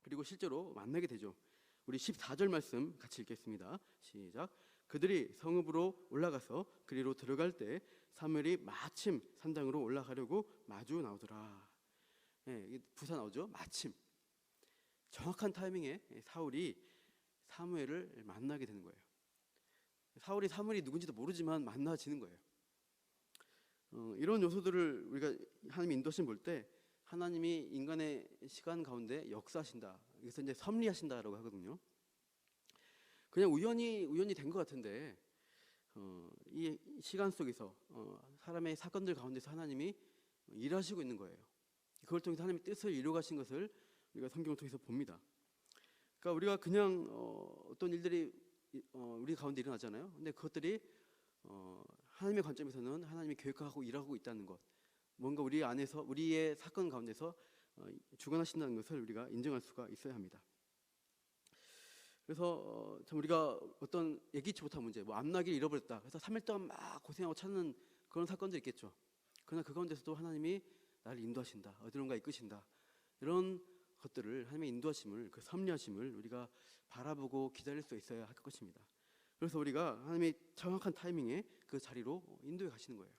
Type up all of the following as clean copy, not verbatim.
그리고 실제로 만나게 되죠. 우리 14절 말씀 같이 읽겠습니다. 시작. 그들이 성읍으로 올라가서 그리로 들어갈 때 사무엘이 마침 산당으로 올라가려고 마주 나오더라. 이게 부사 나오죠. 마침. 정확한 타이밍에 사울이 사무엘을 만나게 되는 거예요. 사울이 사무엘이 누군지도 모르지만 만나지는 거예요. 이런 요소들을 우리가 하나님 인도하심 볼 때 하나님이 인간의 시간 가운데 역사하신다. 그래서 이제 섭리하신다라고 하거든요. 그냥 우연히 된 것 같은데 이 시간 속에서 사람의 사건들 가운데서 하나님이 일하시고 있는 거예요. 그걸 통해서 하나님의 뜻을 이루어가신 것을 우리가 성경을 통해서 봅니다. 그러니까 우리가 그냥 어떤 일들이 우리 가운데 일어나잖아요. 근데 그것들이 하나님의 관점에서는 하나님이 계획하고 일하고 있다는 것, 뭔가 우리 안에서 우리의 사건 가운데서 주관하신다는 것을 우리가 인정할 수가 있어야 합니다. 그래서 참 우리가 어떤 예기치 못한 문제, 뭐 앞나기를 잃어버렸다, 그래서 3일 동안 막 고생하고 찾는 그런 사건들이 있겠죠. 그러나 그 가운데서도 하나님이 나를 인도하신다, 어디론가 이끄신다, 이런 것들을 하나님의 인도하심을, 그 섭리하심을 우리가 바라보고 기다릴 수 있어야 할 것입니다. 그래서 우리가 하나님의 정확한 타이밍에 그 자리로 인도해 가시는 거예요.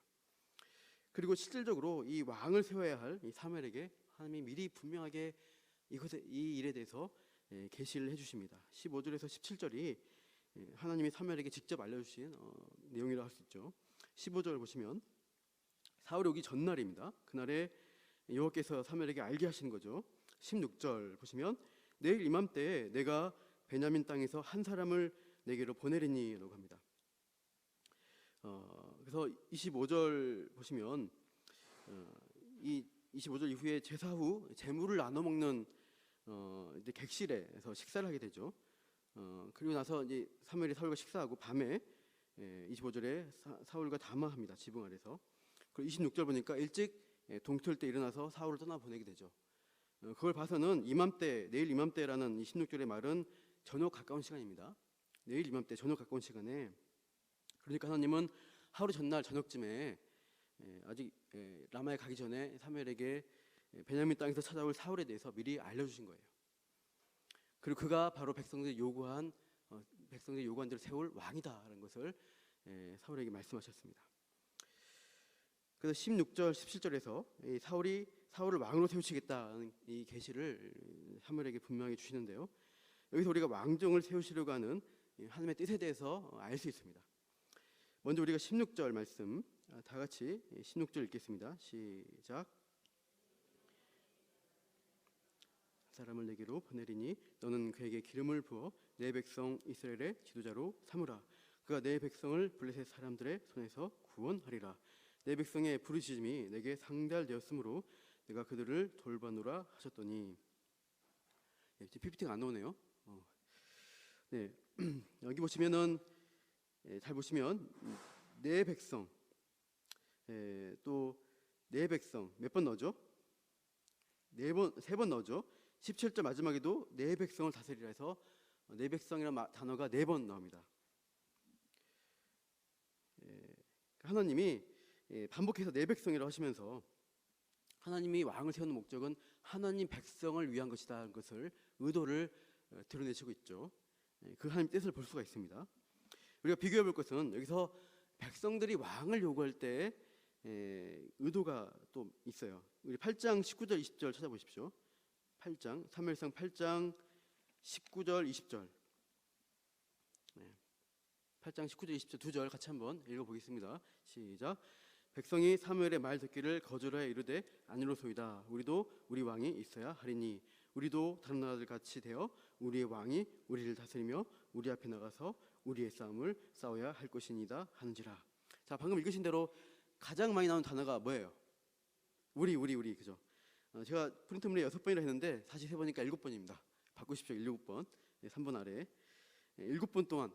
그리고 실질적으로 이 왕을 세워야 할 이 사무엘에게 하나님이 미리 분명하게 이 일에 대해서 계시를 해주십니다. 15절에서 17절이 하나님이 사무엘에게 직접 알려주신 내용이라 할 수 있죠. 15절 보시면 사울이 오기 전날입니다. 그날에 여호와께서 사무엘에게 알게 하시는 거죠. 16절 보시면 내일 이맘때에 내가 베냐민 땅에서 한 사람을 내게로 보내리니 라고 합니다. 그래서 25절 보시면 이 25절 이후에 제사 후 제물을 나눠 먹는 이제 객실에서 식사를 하게 되죠. 그리고 나서 이제 사무엘이 사울과 식사하고 밤에 25절에 사울과 담화합니다. 지붕 아래서. 그리고 26절 보니까 일찍 동틀 때 일어나서 사울을 떠나 보내게 되죠. 그걸 봐서는 이맘때, 내일 이맘때라는 이 16절의 말은 저녁 가까운 시간입니다. 내일 이맘때 저녁 가까운 시간에, 그러니까 하나님은 하루 전날 저녁쯤에 아직 라마에 가기 전에 사무엘에게 베냐민 땅에서 찾아올 사울에 대해서 미리 알려주신 거예요. 그리고 그가 바로 백성들이 요구한 대로 세울 왕이다라는 것을 사울에게 말씀하셨습니다. 그래서 16절, 17절에서 사울이 사울을 왕으로 세우시겠다는 이 계시를 사무엘에게 분명히 주시는데요. 여기서 우리가 왕정을 세우시려고 하는 하나님의 뜻에 대해서 알 수 있습니다. 먼저 우리가 16절 말씀 다 같이 16절 읽겠습니다. 시작. 사람을 내게로 보내리니 너는 그에게 기름을 부어 내 백성 이스라엘의 지도자로 삼으라. 그가 내 백성을 블레셋 사람들의 손에서 구원하리라. 내 백성의 부르짖음이 내게 상달되었으므로 내가 그들을 돌보노라 하셨더니. PPT가 안 나오네요. 네, 여기 보시면은 잘 보시면 내 백성, 또 내 백성 몇 번 넣어죠? 세 번 넣어죠. 17절 마지막에도 내 백성을 다스리라 해서 내 백성이라는 단어가 4번 나옵니다. 하나님이 반복해서 내 백성이라고 하시면서 하나님이 왕을 세우는 목적은 하나님 백성을 위한 것이다는 것을 의도를 드러내시고 있죠. 그 하나님 뜻을 볼 수가 있습니다. 우리가 비교해 볼 것은 여기서 백성들이 왕을 요구할 때 의도가 또 있어요. 우리 8장 19절 20절 찾아보십시오. 8장 사무엘상 8장 19절 20절 8장 19절 20절 2절 같이 한번 읽어보겠습니다. 시작. 백성이 사무엘의 말 듣기를 거절하여 이르되 아니로소이다. 우리도 우리 왕이 있어야 하리니 우리도 다른 나라들 같이 되어 우리의 왕이 우리를 다스리며 우리 앞에 나가서 우리의 싸움을 싸워야 할 것이니다 하는지라. 자, 방금 읽으신 대로 가장 많이 나오는 단어가 뭐예요? 우리 그죠? 제가 프린트물에 6번이라 했는데 다시 세보니까 7번입니다. 바꾸십시오. 7번 3번 아래 7번 동안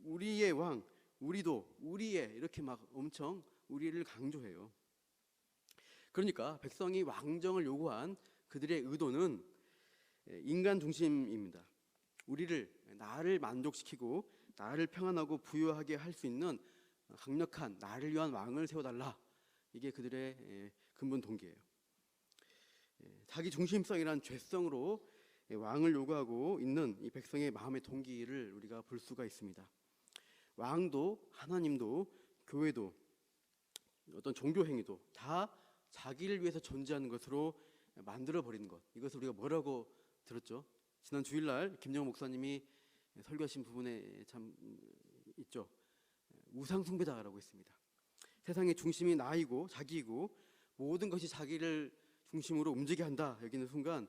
우리의 왕, 우리도, 우리의 이렇게 막 엄청 우리를 강조해요. 그러니까 백성이 왕정을 요구한 그들의 의도는 인간 중심입니다. 나를 만족시키고 나를 평안하고 부유하게 할 수 있는 강력한 나를 위한 왕을 세워달라. 이게 그들의 근본 동기예요. 자기 중심성이란 죄성으로 왕을 요구하고 있는 이 백성의 마음의 동기를 우리가 볼 수가 있습니다. 왕도 하나님도 교회도 어떤 종교 행위도 다 자기를 위해서 존재하는 것으로 만들어 버리는 것, 이것을 우리가 뭐라고 들었죠? 지난 주일날 김영호 목사님이 설교하신 부분에 참 있죠. 우상 숭배자라고 했습니다. 세상의 중심이 나이고 자기이고 모든 것이 자기를 중심으로 움직이게 한다 여기는 순간,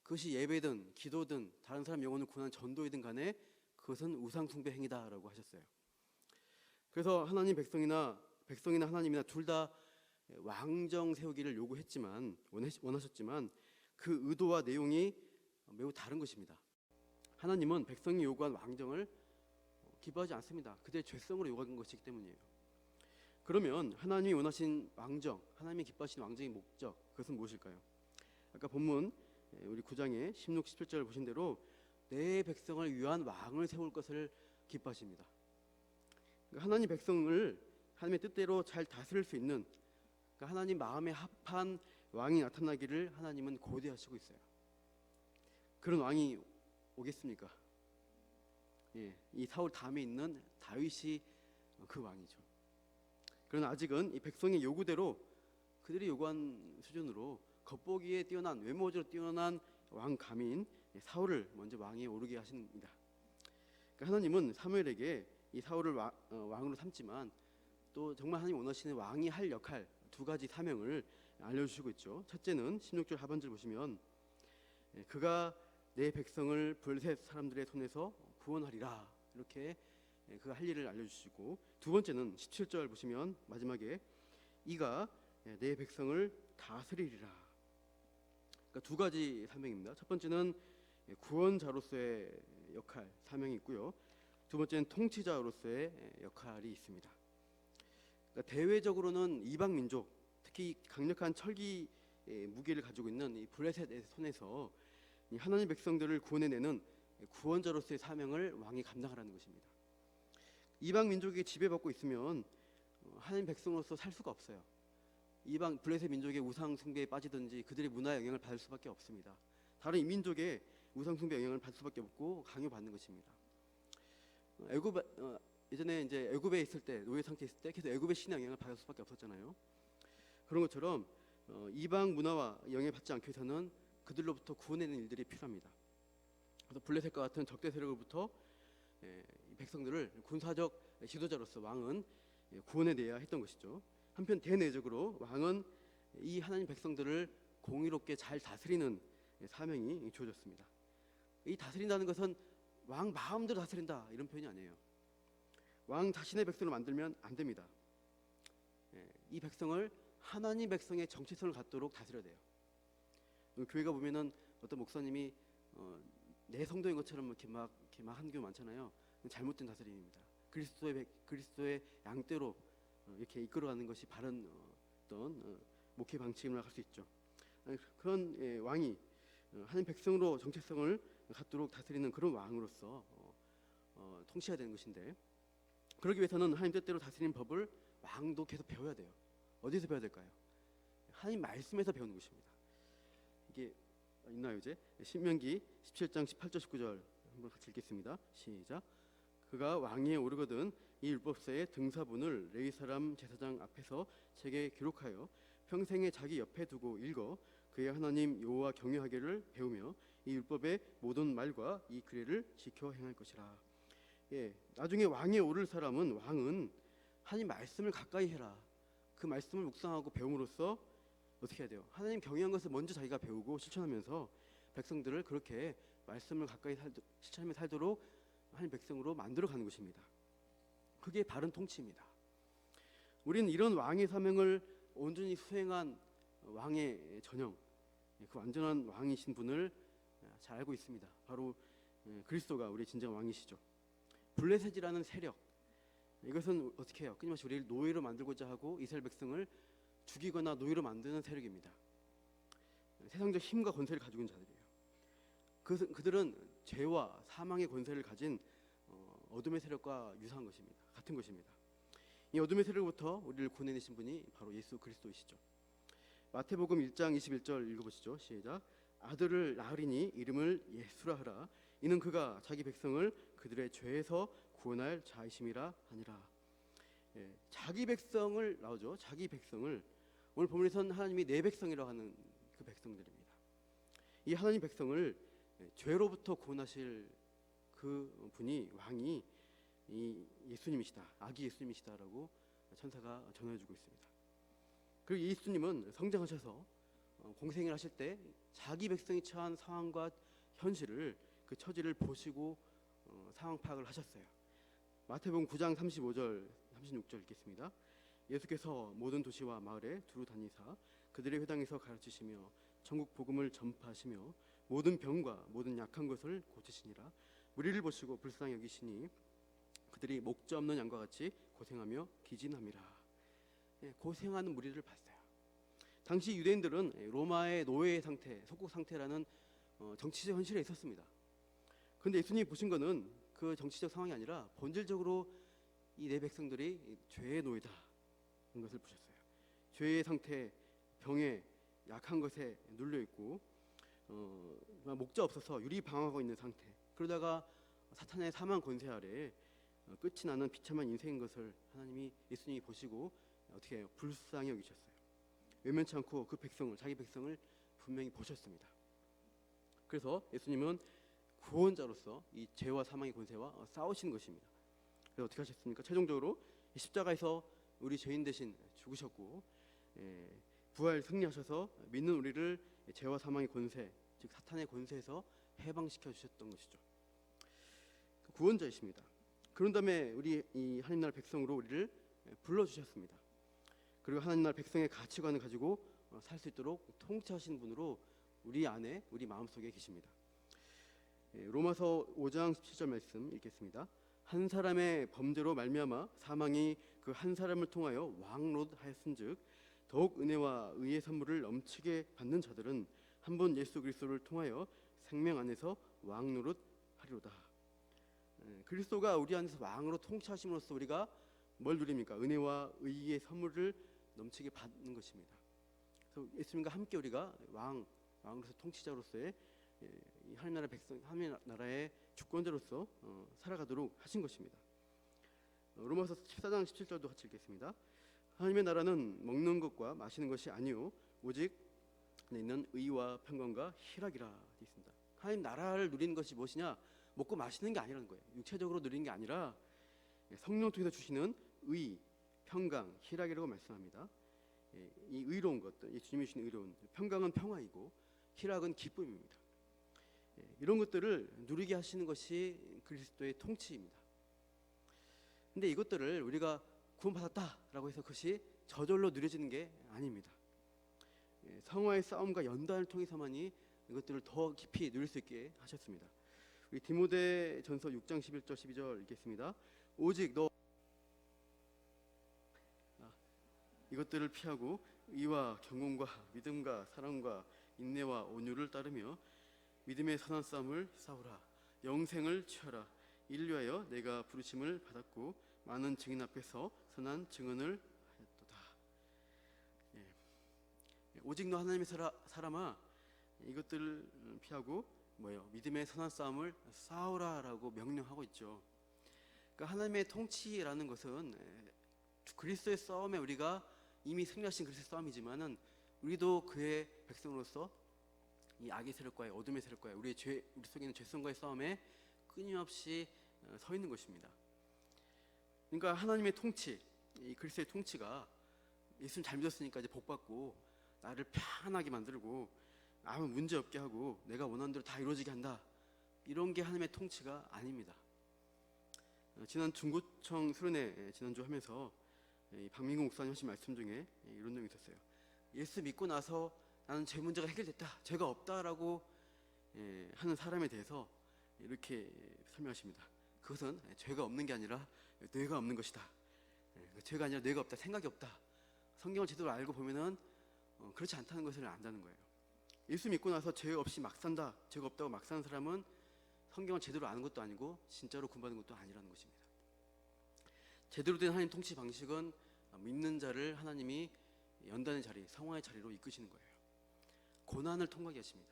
그것이 예배든 기도든 다른 사람 영혼을 구하는 전도이든 간에 그것은 우상 숭배 행위다라고 하셨어요. 그래서 하나님 백성이나 하나님이나 둘 다 왕정 세우기를 요구했지만, 원하셨지만 그 의도와 내용이 매우 다른 것입니다. 하나님은 백성이 요구한 왕정을 기뻐하지 않습니다. 그들의 죄성으로 요구한 것이기 때문이에요. 그러면 하나님이 원하신 왕정, 하나님이 기뻐하신 왕정의 목적, 그것은 무엇일까요? 아까 본문 우리 9장의 16, 17절을 보신 대로 내 백성을 위한 왕을 세울 것을 기뻐하십니다. 하나님 백성을 하나님의 뜻대로 잘 다스릴 수 있는, 하나님 마음에 합한 왕이 나타나기를 하나님은 고대하시고 있어요. 그런 왕이 오겠습니까? 이 사울 다음에 있는 다윗이 그 왕이죠. 그러나 아직은 이 백성의 요구대로, 그들이 요구한 수준으로 겉보기에 뛰어난, 외모적으로 뛰어난 왕감인 사울을 먼저 왕에 오르게 하십니다. 하나님은 사무엘에게 이 사울을 왕으로 삼지만 또 정말 하나님 원하시는 왕이 할 역할, 두 가지 사명을 알려주시고 있죠. 첫째는 16절 하반절 보시면 그가 내 백성을 블레셋 사람들의 손에서 구원하리라, 이렇게 그가 할 일을 알려주시고, 두 번째는 17절 보시면 마지막에 이가 내 백성을 다스리리라. 두 가지 사명입니다. 첫 번째는 구원자로서의 역할, 사명이 있고요. 두 번째는 통치자로서의 역할이 있습니다. 대외적으로는 이방 민족, 특히 강력한 철기 무기를 가지고 있는 이 블레셋의 손에서 하나님 백성들을 구원해내는 구원자로서의 사명을 왕이 감당하라는 것입니다. 이방 민족이 지배받고 있으면 하나님 백성으로서 살 수가 없어요. 이방 블레셋 민족의 우상 숭배에 빠지든지 그들의 문화의 영향을 받을 수밖에 없습니다. 다른 이민족의 우상 숭배 영향을 받을 수밖에 없고 강요받는 것입니다. 예전에 이제 애굽에 있을 때, 노예 상태에 있을 때 계속 애굽의 신의 영향을 받을 수밖에 없었잖아요. 그런 것처럼 이방 문화와 영향을 받지 않기 위해서는 그들로부터 구원해내는 일들이 필요합니다. 그래서 블레셋과 같은 적대 세력으로부터 백성들을 군사적 지도자로서 왕은 구원해내야 했던 것이죠. 한편 대내적으로 왕은 이 하나님 백성들을 공의롭게 잘 다스리는 사명이 주어졌습니다. 이 다스린다는 것은 왕 마음대로 다스린다 이런 표현이 아니에요. 왕 자신의 백성을 만들면 안 됩니다. 이 백성을 하나님 백성의 정체성을 갖도록 다스려야 돼요. 교회가 보면은 어떤 목사님이 내 성도인 것처럼 이렇게 막 하는 경우 많잖아요. 잘못된 다스림입니다. 그리스도의 양떼로 이렇게 이끌어가는 것이 바른 어떤 목회 방침이라고 할 수 있죠. 그런 왕이 하나님 백성으로 정체성을 갖도록 다스리는 그런 왕으로서 통치해야 되는 것인데, 그러기 위해서는 하나님 뜻대로 다스리는 법을 왕도 계속 배워야 돼요. 어디서 배워야 될까요? 하나님 말씀에서 배우는 것입니다. 이게 있나요? 이제 신명기 17장 18절 19절 한번 같이 읽겠습니다. 시작. 그가 왕위에 오르거든 이 율법서의 등사본을 레위 사람 제사장 앞에서 책에 기록하여 평생에 자기 옆에 두고 읽어 그의 하나님 여호와 경외하기를 배우며 이 율법의 모든 말과 이 규례를 지켜 행할 것이라. 나중에 왕위에 오를 사람은, 왕은 하나님 말씀을 가까이 해라. 그 말씀을 묵상하고 배움으로써 어떻게 해야 돼요? 하나님 경외한 것을 먼저 자기가 배우고 실천하면서 백성들을 그렇게 말씀을 가까이 실천하며 살도록 하나님 백성으로 만들어가는 것입니다. 그게 바른 통치입니다. 우리는 이런 왕의 사명을 온전히 수행한 왕의 전형, 그 완전한 왕이신 분을 잘 알고 있습니다. 바로 그리스도가 우리의 진정 왕이시죠. 블레셋이라는 세력, 이것은 어떻게 해요? 끊임없이 우리를 노예로 만들고자 하고 이스라엘 백성을 죽이거나 노예로 만드는 세력입니다. 세상적 힘과 권세를 가지고 있는 자들이에요. 그들은 죄와 사망의 권세를 가진 어둠의 세력과 유사한 것입니다. 같은 것입니다. 이 어둠의 세력부터 우리를 구원해내신 분이 바로 예수 그리스도이시죠. 마태복음 1장 21절 읽어보시죠. 시작. 아들을 낳으리니 이름을 예수라 하라. 이는 그가 자기 백성을 그들의 죄에서 구원할 자이심이라 하니라. 자기 백성을 나오죠. 자기 백성을 오늘 본문에서는 하나님이 내 백성이라고 하는 그 백성들입니다. 이 하나님 백성을 죄로부터 구원하실 그 분이 왕이 이 예수님이시다, 아기 예수님이시다라고 천사가 전해주고 있습니다. 그리고 예수님은 성장하셔서 공생을 하실 때 자기 백성이 처한 상황과 현실을 그 처지를 보시고 상황 파악을 하셨어요. 마태복음 9장 35절 36절 읽겠습니다. 예수께서 모든 도시와 마을에 두루 다니사 그들의 회당에서 가르치시며 천국 복음을 전파하시며 모든 병과 모든 약한 것을 고치시니라. 무리를 보시고 불쌍히 여기시니 그들이 목자 없는 양과 같이 고생하며 기진함이라. 고생하는 무리를 봤어요. 당시 유대인들은 로마의 노예 상태, 속국 상태라는 정치적 현실에 있었습니다. 그런데 예수님이 보신 것은 그 정치적 상황이 아니라 본질적으로 이 내 백성들이 죄의 노예다 인 것을 보셨어요. 죄의 상태, 병에 약한 것에 눌려 있고 목자 없어서 유리방황하고 있는 상태. 그러다가 사탄의 사망 권세 아래 끝이 나는 비참한 인생인 것을 하나님이 예수님이 보시고 어떻게 해요? 불쌍히 여기셨어요. 외면치 않고 그 백성을, 자기 백성을 분명히 보셨습니다. 그래서 예수님은 구원자로서 이 죄와 사망의 권세와 싸우신 것입니다. 그래서 어떻게 하셨습니까? 최종적으로 십자가에서 우리 죄인 대신 죽으셨고 부활 승리하셔서 믿는 우리를 죄와 사망의 권세, 즉 사탄의 권세에서 해방시켜 주셨던 것이죠. 구원자이십니다. 그런 다음에 우리 이 하나님 나라 백성으로 우리를 불러주셨습니다. 그리고 하나님 나라 백성의 가치관을 가지고 살 수 있도록 통치하시는 분으로 우리 안에, 우리 마음속에 계십니다. 로마서 5장 17절 말씀 읽겠습니다. 한 사람의 범죄로 말미암아 사망이 그 한 사람을 통하여 왕노릇하였은즉 더욱 은혜와 의의 선물을 넘치게 받는 자들은 한 번 예수 그리스도를 통하여 생명 안에서 왕노릇하리로다. 그리스도가 우리 안에서 왕으로 통치하심으로써 우리가 뭘 누립니까? 은혜와 의의 선물을 넘치게 받는 것입니다. 그래서 예수님과 함께 우리가 왕으로서 통치자로서의 하나님 나라 백성, 하나님 나라의 주권자로서 살아가도록 하신 것입니다. 로마서 14장 17절도 같이 읽겠습니다. 하나님의 나라는 먹는 것과 마시는 것이 아니요 오직 안에 있는 의와 평강과 희락이라 되어 있습니다. 하나님 나라를 누리는 것이 무엇이냐? 먹고 마시는 게 아니라는 거예요. 육체적으로 누리는 게 아니라 성령 통해서 주시는 의, 평강, 희락이라고 말씀합니다. 이 의로운 것들, 이 주님이 주시는 의로운, 평강은 평화이고 희락은 기쁨입니다. 이런 것들을 누리게 하시는 것이 그리스도의 통치입니다. 근데 이것들을 우리가 구원받았다라고 해서 그것이 저절로 누려지는 게 아닙니다. 성화의 싸움과 연단을 통해서만이 이것들을 더 깊이 누릴 수 있게 하셨습니다. 우리 디모데전서 6장 11절 12절 읽겠습니다. 오직 너 이것들을 피하고 의와 경건과 믿음과 사랑과 인내와 온유를 따르며 믿음의 선한 싸움을 싸우라. 영생을 취하라. 이를 위하여 내가 부르심을 받았고 많은 증인 앞에서 선한 증언을 하였도다. 오직 너 하나님의 사람아, 이것들을 피하고 믿음의 선한 싸움을 싸우라라고 명령하고 있죠. 그러니까 하나님의 통치라는 것은 그리스도의 싸움에 우리가 이미 승리하신 그리스도의 싸움이지만은 우리도 그의 백성으로서 이 악의 세력과의 어둠의 세력과의 우리 속에 있는 죄성과의 싸움에 끊임없이 서 있는 것입니다. 그러니까 하나님의 통치, 이 그리스도의 통치가 예수님 잘 믿었으니까 이제 복 받고 나를 편하게 만들고 아무 문제 없게 하고 내가 원하는 대로 다 이루어지게 한다. 이런 게 하나님의 통치가 아닙니다. 지난 중구청 수련회 지난주 하면서 박민구 목사님 하신 말씀 중에 이런 내용이 있었어요. 예수 믿고 나서 나는 죄 문제가 해결됐다, 죄가 없다라고 하는 사람에 대해서 이렇게 설명하십니다. 그것은 죄가 없는 게 아니라 뇌가 없는 것이다. 죄가 아니라 뇌가 없다, 생각이 없다. 성경을 제대로 알고 보면은 그렇지 않다는 것을 안다는 거예요. 예수 믿고 나서 죄 없이 막 산다, 죄가 없다고 막 사는 사람은 성경을 제대로 아는 것도 아니고 진짜로 구원받은 것도 아니라는 것입니다. 제대로 된 하나님 통치 방식은 믿는 자를 하나님이 연단의 자리, 성화의 자리로 이끄시는 거예요. 고난을 통과하게 하십니다.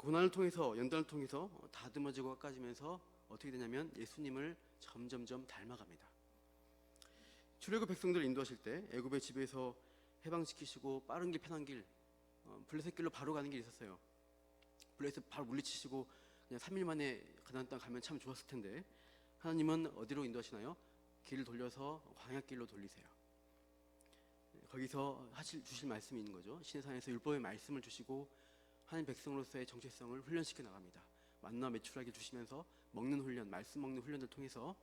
고난을 통해서 연단을 통해서 다듬어지고 깎아지면서 어떻게 되냐면 예수님을 점점점 닮아갑니다. 출애굽 백성들을 인도하실 때 애굽의 집에서 해방시키시고 빠른 길 편한 길 블레셋 길로 바로 가는 길이 있었어요. 블레셋 바로 물리치시고 그냥 3일 만에 가나안 땅 가면 참 좋았을 텐데 하나님은 어디로 인도하시나요? 길을 돌려서 광야길로 돌리세요. 거기서 주실 말씀이 있는 거죠. 시내산에서 율법의 말씀을 주시고 하나님 백성으로서의 정체성을 훈련시켜 나갑니다. 만나 메추라기 주시면서 먹는 훈련, 말씀 먹는 훈련을 통해서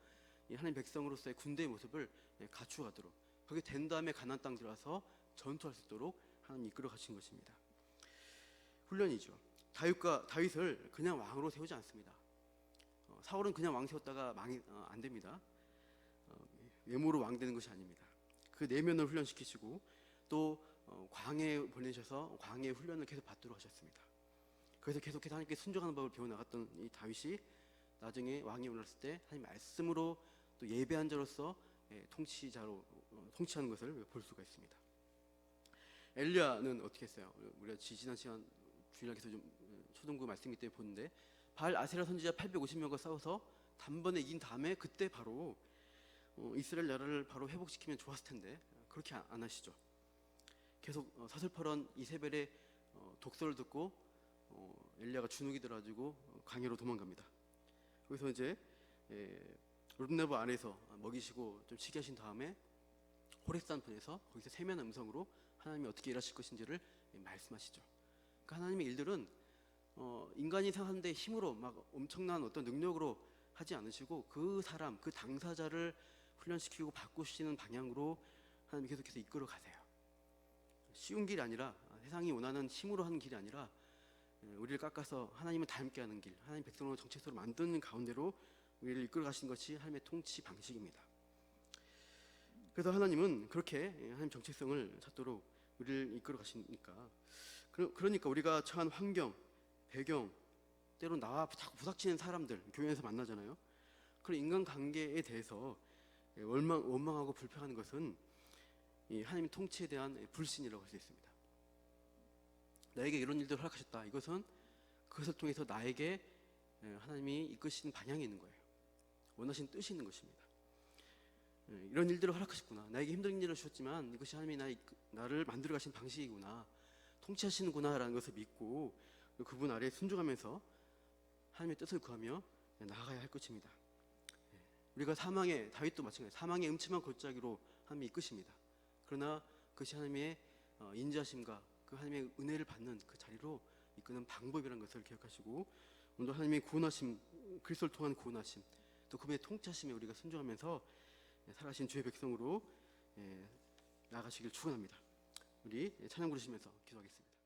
이 하나님 백성으로서의 군대의 모습을 갖추어가도록, 그게 된 다음에 가나안 땅 들어와서 전투할 수 있도록 하나님 이끌어 가신 것입니다. 훈련이죠. 다윗을 그냥 왕으로 세우지 않습니다. 사울은 그냥 왕 세웠다가 안 됩니다. 외모로 왕 되는 것이 아닙니다. 그 내면을 훈련시키시고 또 광야에 보내셔서 광야의 훈련을 계속 받도록 하셨습니다. 그래서 계속해서 하나님께 순종하는 법을 배워나갔던 이 다윗이 나중에 왕이 올랐을 때 하나님 말씀으로 또 예배한 자로서 통치하는 것을 볼 수가 있습니다. 엘리야는 어떻게 했어요? 우리가 지난 시간 주일학에서 좀 초등부 말씀이기 때문에 보는데 바알 아세라 선지자 850명과 싸워서 단번에 이긴 다음에 그때 바로 이스라엘 나라를 바로 회복시키면 좋았을 텐데 그렇게 안 하시죠. 계속 사슬퍼런 이세벨의 독설을 듣고 엘리야가 주눅이 들어가지고 광야로 도망갑니다. 거기서 이제 룹네버 안에서 먹이시고 좀 치게 하신 다음에 호렙산 편에서 거기서 세면 음성으로 하나님이 어떻게 일하실 것인지를 말씀하시죠. 그러니까 하나님의 일들은 인간이 생각하는데 힘으로 막 엄청난 어떤 능력으로 하지 않으시고 그 사람, 그 당사자를 훈련시키고 바꾸시는 방향으로 하나님이 계속해서 이끌어 가세요. 쉬운 길이 아니라, 세상이 원하는 힘으로 하는 길이 아니라 우리를 깎아서 하나님을 닮게 하는 길, 하나님 백성으로 정체성으로 만드는 가운데로 우리를 이끌어 가시는 것이 하나님의 통치 방식입니다. 그래서 하나님은 그렇게 하나님 정체성을 찾도록 우리를 이끌어 가시니까, 그러니까 우리가 처한 환경, 배경, 때로 나와 자꾸 부닥치는 사람들, 교회에서 만나잖아요. 그런 인간관계에 대해서 원망하고 불평하는 것은 이 하나님의 통치에 대한 불신이라고 할 수 있습니다. 나에게 이런 일들을 허락하셨다. 이것은 그것을 통해서 나에게 하나님이 이끄시는 방향이 있는 거예요. 원하시는 뜻이 있는 것입니다. 이런 일들을 허락하셨구나. 나에게 힘든 일을 주셨지만 이것이 하나님이 나를 만들어 가신 방식이구나. 통치하시는구나 라는 것을 믿고 그분 아래에 순종하면서 하나님의 뜻을 구하며 나아가야 할 것입니다. 우리가 다윗도 마찬가지예요. 사망의 음침한 골짜기로 하나님이 이끄십니다. 그러나 그것이 하나님의 인자하심과 그 하나님의 은혜를 받는 그 자리로 이끄는 방법이라는 것을 기억하시고, 오늘 하나님의 구원하심, 그리스도를 통한 구원하심, 또 그분의 통치하심에 우리가 순종하면서 살아가신 주의 백성으로 나아가시길 축원합니다. 우리 찬양 부르시면서 기도하겠습니다.